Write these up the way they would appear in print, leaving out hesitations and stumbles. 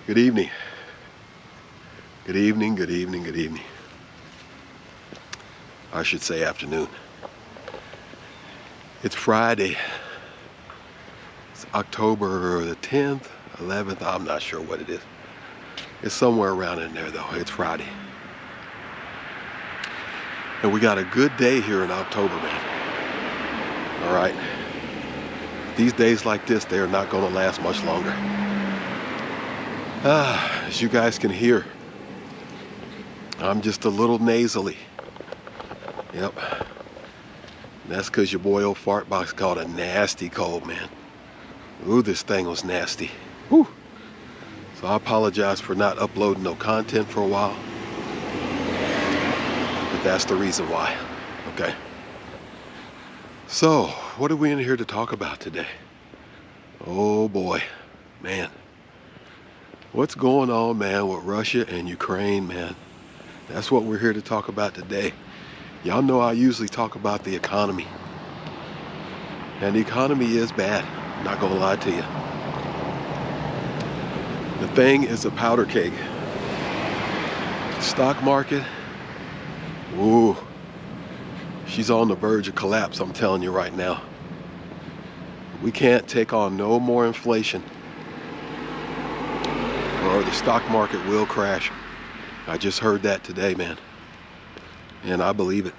Good evening. Good evening, good evening, good evening. I should say afternoon. It's Friday. It's October the 10th, 11th. I'm not sure what it is. It's somewhere around in there though. It's Friday. And we got a good day here in October, man. All right. These days like this, they are not going to last much longer. As you guys can hear, I'm just a little nasally. Yep. That's because your boy old fart box caught a nasty cold, man. Ooh, this thing was nasty. Whew. So I apologize for not uploading no content for a while. But that's the reason why. Okay. So, what are we in here to talk about today? Oh boy, man. What's going on, man, with Russia and Ukraine, man? That's what we're here to talk about today. Y'all know I usually talk about the economy. And the economy is bad, I'm not gonna lie to you. The thing is a powder keg. Stock market, ooh, she's on the verge of collapse, I'm telling you right now. We can't take on no more inflation or the stock market will crash. I just heard that today, man. And I believe it.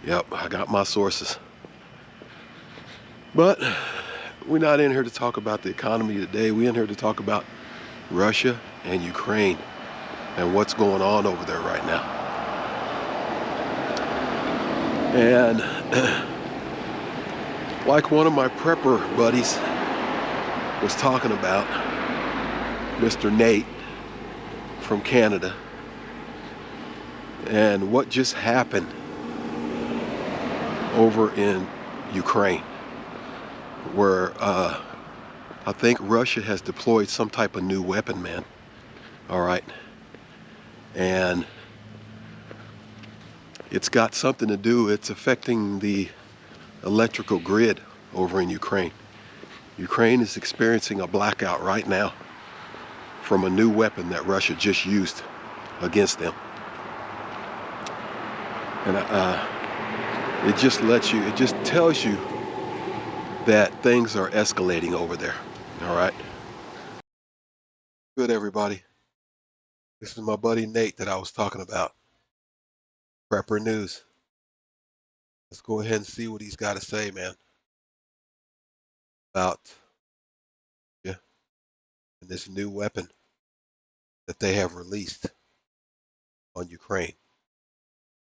Yep, I got my sources. But we're not in here to talk about the economy today. We're in here to talk about Russia and Ukraine and what's going on over there right now. And like one of my prepper buddies was talking about, Mr. Nate from Canada, and what just happened over in Ukraine, where I think Russia has deployed some type of new weapon, man. All right. And it's got something to do, it's affecting the electrical grid over in Ukraine. Ukraine is experiencing a blackout right now from a new weapon that Russia just used against them. And it just tells you that things are escalating over there. All right. Good, everybody. This is my buddy Nate that I was talking about. Prepper News. Let's go ahead and see what he's got to say, man, about and this new weapon that they have released on Ukraine.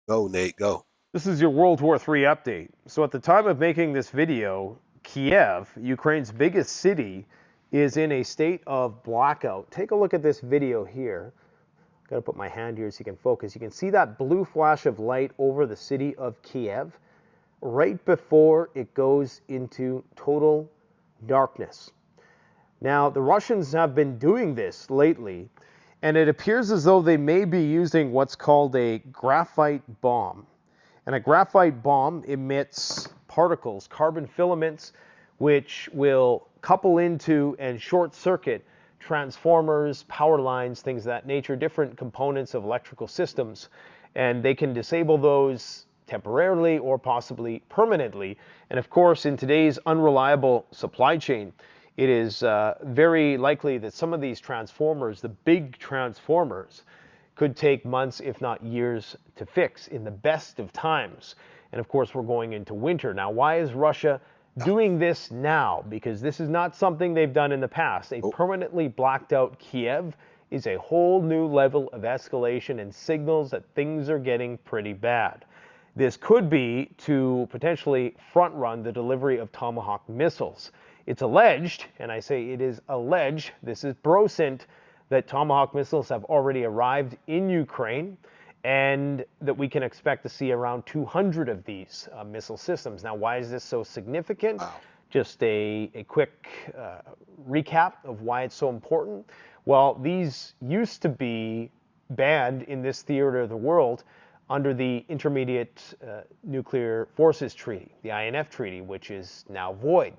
Go, Nate, go. This is your World War III update. So at the time of making this video, Kiev, Ukraine's biggest city, is in a state of blackout. Take a look at this video here. Got to put my hand here so you can focus. You can see that blue flash of light over the city of Kiev right before it goes into total darkness. Now, the Russians have been doing this lately, and it appears as though they may be using what's called a graphite bomb. And a graphite bomb emits particles, carbon filaments, which will couple into and short circuit transformers, power lines, things of that nature, different components of electrical systems. And they can disable those temporarily or possibly permanently. And of course, in today's unreliable supply chain, it is very likely that some of these transformers, the big transformers, could take months, if not years, to fix in the best of times. And of course, we're going into winter. Now, why is Russia doing this now? Because this is not something they've done in the past. A permanently blacked out Kiev is a whole new level of escalation and signals that things are getting pretty bad. This could be to potentially front run the delivery of Tomahawk missiles. It's alleged, and I say it is alleged, this is brosint, that Tomahawk missiles have already arrived in Ukraine, and that we can expect to see around 200 of these missile systems. Now, why is this so significant? Wow. Just a quick recap of why it's so important. Well, these used to be banned in this theater of the world under the Intermediate Nuclear Forces Treaty, the INF Treaty, which is now void.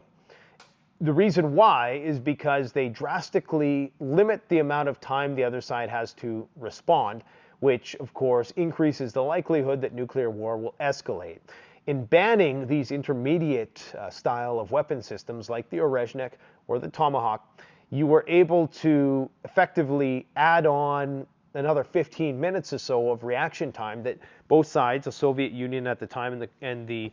The reason why is because they drastically limit the amount of time the other side has to respond, which of course increases the likelihood that nuclear war will escalate. In banning these intermediate style of weapon systems like the Orezhnik or the Tomahawk, you were able to effectively add on another 15 minutes or so of reaction time that both sides, the Soviet Union at the time and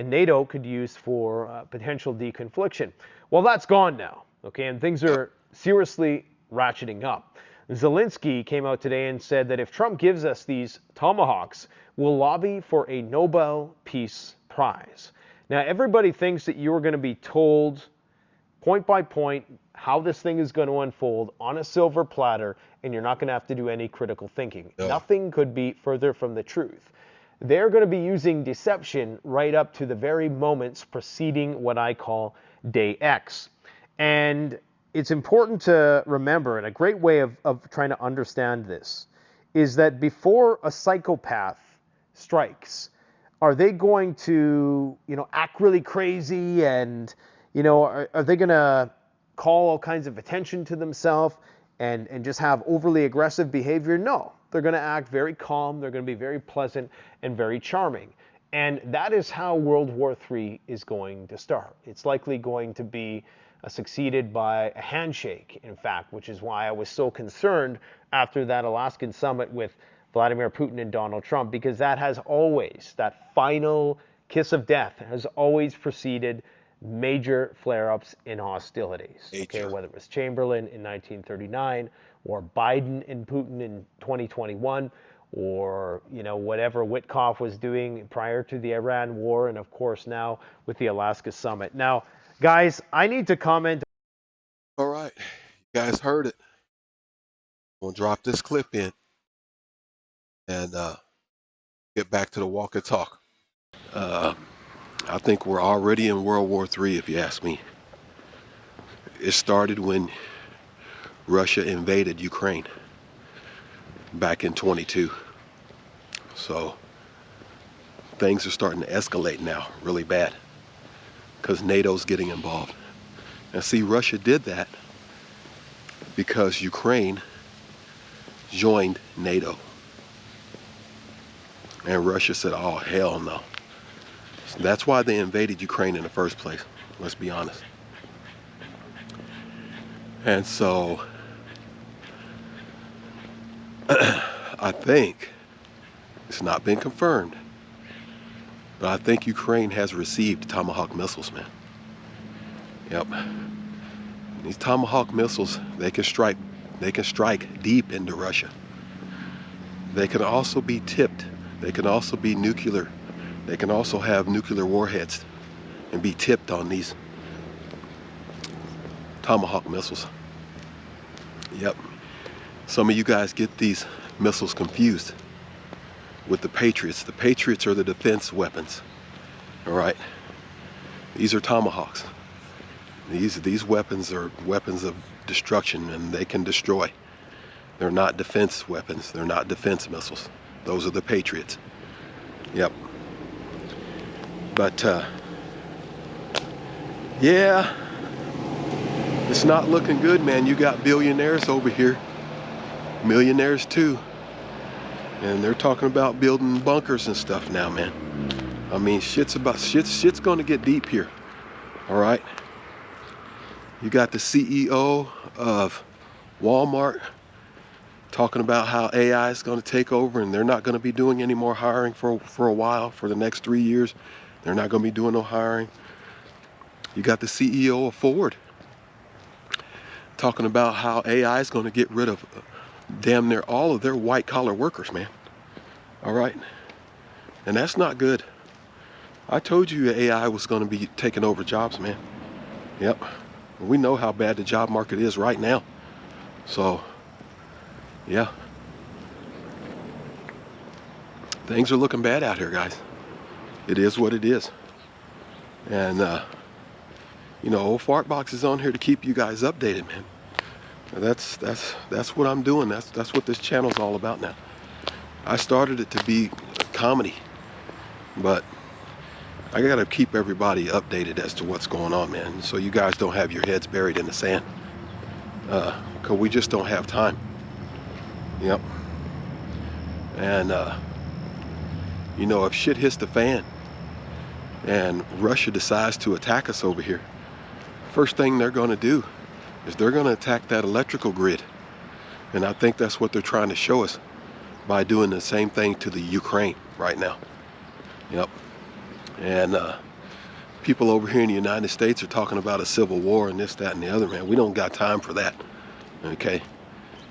NATO, could use for potential deconfliction. Well, that's gone now, okay, and things are seriously ratcheting up. Zelensky came out today and said that if Trump gives us these Tomahawks, we'll lobby for a Nobel Peace Prize. Now, everybody thinks that you are going to be told point by point how this thing is going to unfold on a silver platter, and you're not going to have to do any critical thinking. No. Nothing could be further from the truth. They're going to be using deception right up to the very moments preceding what I call day X. And it's important to remember, and a great way of trying to understand this, is that before a psychopath strikes, are they going to, act really crazy and, are they going to call all kinds of attention to themselves and just have overly aggressive behavior? No, they're going to act very calm. They're going to be very pleasant and very charming. And that is how World War III is going to start. It's likely going to be succeeded by a handshake, in fact, which is why I was so concerned after that Alaskan summit with Vladimir Putin and Donald Trump, because that final kiss of death has always preceded major flare-ups in hostilities. Okay, whether it was Chamberlain in 1939 or Biden and Putin in 2021, or whatever Witkoff was doing prior to the Iran war, and of course now with the Alaska summit. Now, guys, I need to comment. All right, you guys heard it. We'll drop this clip in and get back to the walk and talk. I think we're already in World War III, if you ask me. It started when Russia invaded Ukraine back in 22. So things are starting to escalate now really bad because NATO's getting involved. And see, Russia did that because Ukraine joined NATO. And Russia said, oh, hell no. So that's why they invaded Ukraine in the first place, let's be honest. And so I think, it's not been confirmed, but I think Ukraine has received Tomahawk missiles, man. Yep. These Tomahawk missiles, they can strike deep into Russia. They can also be tipped. They can also be nuclear. They can also have nuclear warheads and be tipped on these Tomahawk missiles. Yep. Some of you guys get these missiles confused with the Patriots. The Patriots are the defense weapons. All right. These are Tomahawks. These weapons are weapons of destruction, and they can destroy. They're not defense weapons. They're not defense missiles. Those are the Patriots. Yep. But yeah, it's not looking good, man. You got billionaires over here, millionaires too, and they're talking about building bunkers and stuff now, man. I mean, shit's going to get deep here. All right. You got the CEO of Walmart talking about how AI is going to take over, and they're not going to be doing any more hiring for a while. For the next 3 years, they're not going to be doing no hiring. You got the CEO of Ford talking about how AI is going to get rid of damn near all of their white collar workers, man. All right. And that's not good. I told you AI was going to be taking over jobs, man. Yep. We know how bad the job market is right now. So, yeah. Things are looking bad out here, guys. It is what it is. And, old Fartbox is on here to keep you guys updated, man. That's what I'm doing. That's what this channel's all about now. I started it to be comedy, but I gotta keep everybody updated as to what's going on, man, so you guys don't have your heads buried in the sand. Because we just don't have time. Yep. And, you know, if shit hits the fan and Russia decides to attack us over here, first thing they're going to do is they're going to attack that electrical grid. And I think that's what they're trying to show us by doing the same thing to the Ukraine right now. Yep. And people over here in the United States are talking about a civil war and this, that, and the other, man. We don't got time for that. Okay?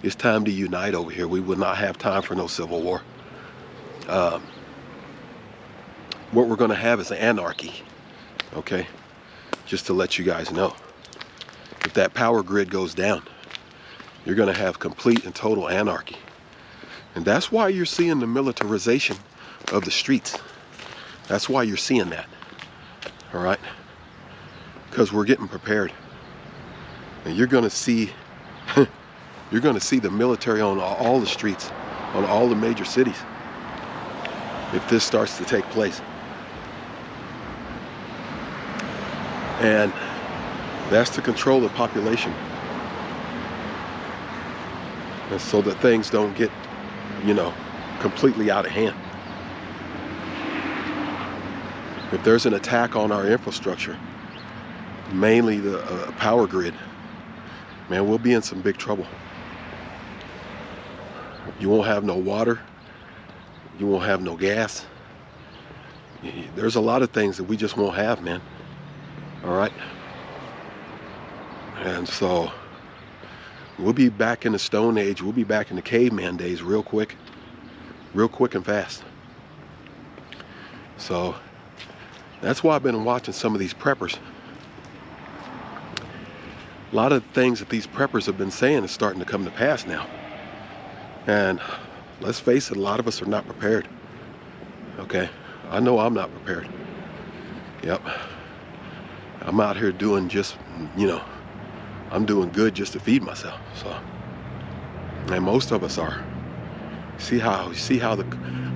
It's time to unite over here. We will not have time for no civil war. What we're going to have is anarchy. Okay? Just to let you guys know. If that power grid goes down, you're going to have complete and total anarchy. And that's why you're seeing the militarization of the streets. That's why you're seeing that. All right? Because we're getting prepared. And you're going to see you're going to see the military on all the streets, on all the major cities, if this starts to take place. And that's to control the population. And so that things don't get, you know, completely out of hand. If there's an attack on our infrastructure, mainly the power grid, man, we'll be in some big trouble. You won't have no water. You won't have no gas. There's a lot of things that we just won't have, man. All right? And so we'll be back in the Stone Age. We'll be back in the caveman days real quick and fast. So that's why I've been watching some of these preppers. A lot of things that these preppers have been saying is starting to come to pass now. And let's face it, a lot of us are not prepared. Okay? I know I'm not prepared. Yep. I'm out here doing just, you know, I'm doing good just to feed myself. So, and most of us are. See how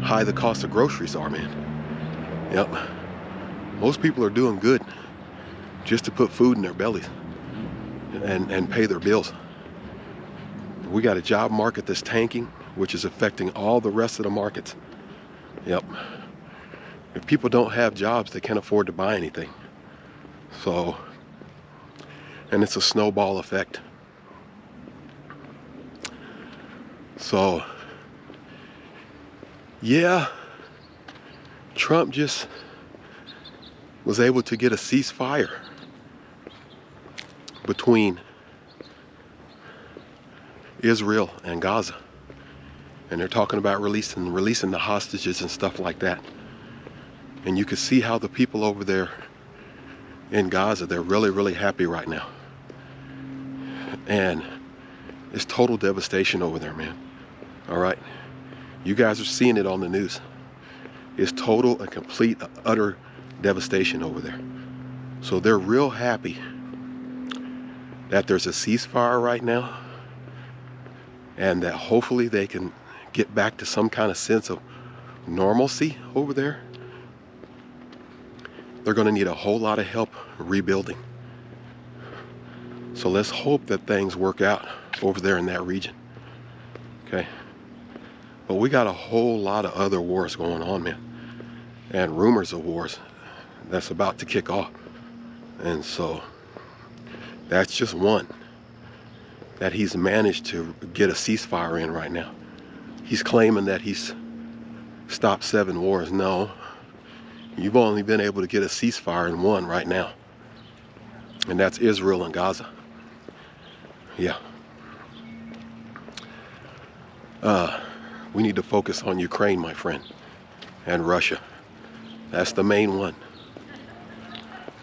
high the cost of groceries are, man. Yep. Most people are doing good just to put food in their bellies and pay their bills. We got a job market that's tanking, which is affecting all the rest of the markets. Yep. If people don't have jobs, they can't afford to buy anything. So, and it's a snowball effect. So, yeah, Trump just was able to get a ceasefire between Israel and Gaza. And they're talking about releasing the hostages and stuff like that. And you can see how the people over there in Gaza, they're really, really happy right now. And it's total devastation over there, man. All right? You guys are seeing it on the news. It's total and complete, utter devastation over there. So they're real happy that there's a ceasefire right now, and that hopefully they can get back to some kind of sense of normalcy over there. They're going to need a whole lot of help rebuilding. So let's hope that things work out over there in that region. Okay? But we got a whole lot of other wars going on, man. And rumors of wars that's about to kick off. And so that's just one that he's managed to get a ceasefire in right now. He's claiming that he's stopped 7 wars. No, you've only been able to get a ceasefire in one right now. And that's Israel and Gaza. Yeah. We need to focus on Ukraine, my friend, and Russia. That's the main one.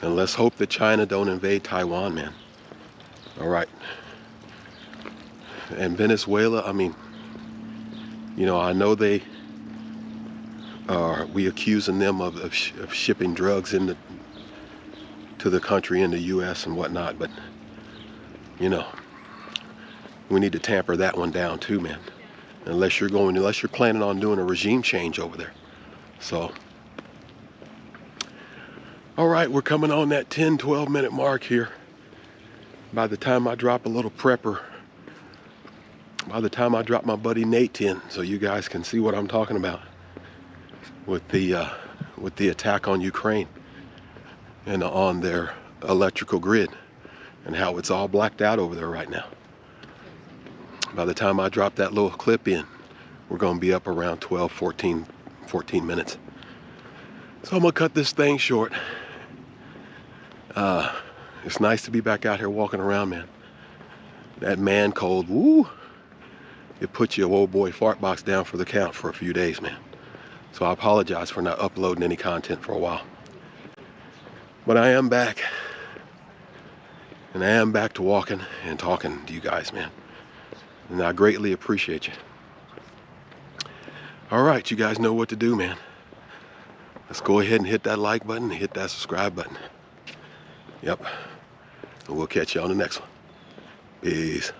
And let's hope that China don't invade Taiwan, man. All right. And Venezuela, I mean, you know, I know we accusing them of shipping drugs to the country in the U.S. and whatnot, but, you know, we need to tamper that one down too, man. Unless you're planning on doing a regime change over there. So, All right, we're coming on that 10, 12 minute mark here. By the time I drop a little prepper, by the time I drop my buddy Nate in, so you guys can see what I'm talking about with the attack on Ukraine and on their electrical grid and how it's all blacked out over there right now. By the time I drop that little clip in, we're going to be up around 12, 14 minutes. So I'm going to cut this thing short. It's nice to be back out here walking around, man. That man cold, woo, it puts your old boy fart box down for the count for a few days, man. So I apologize for not uploading any content for a while. But I am back. And I am back to walking and talking to you guys, man. And I greatly appreciate you. All right, you guys know what to do, man. Let's go ahead and hit that like button and hit that subscribe button. Yep. And we'll catch you on the next one. Peace.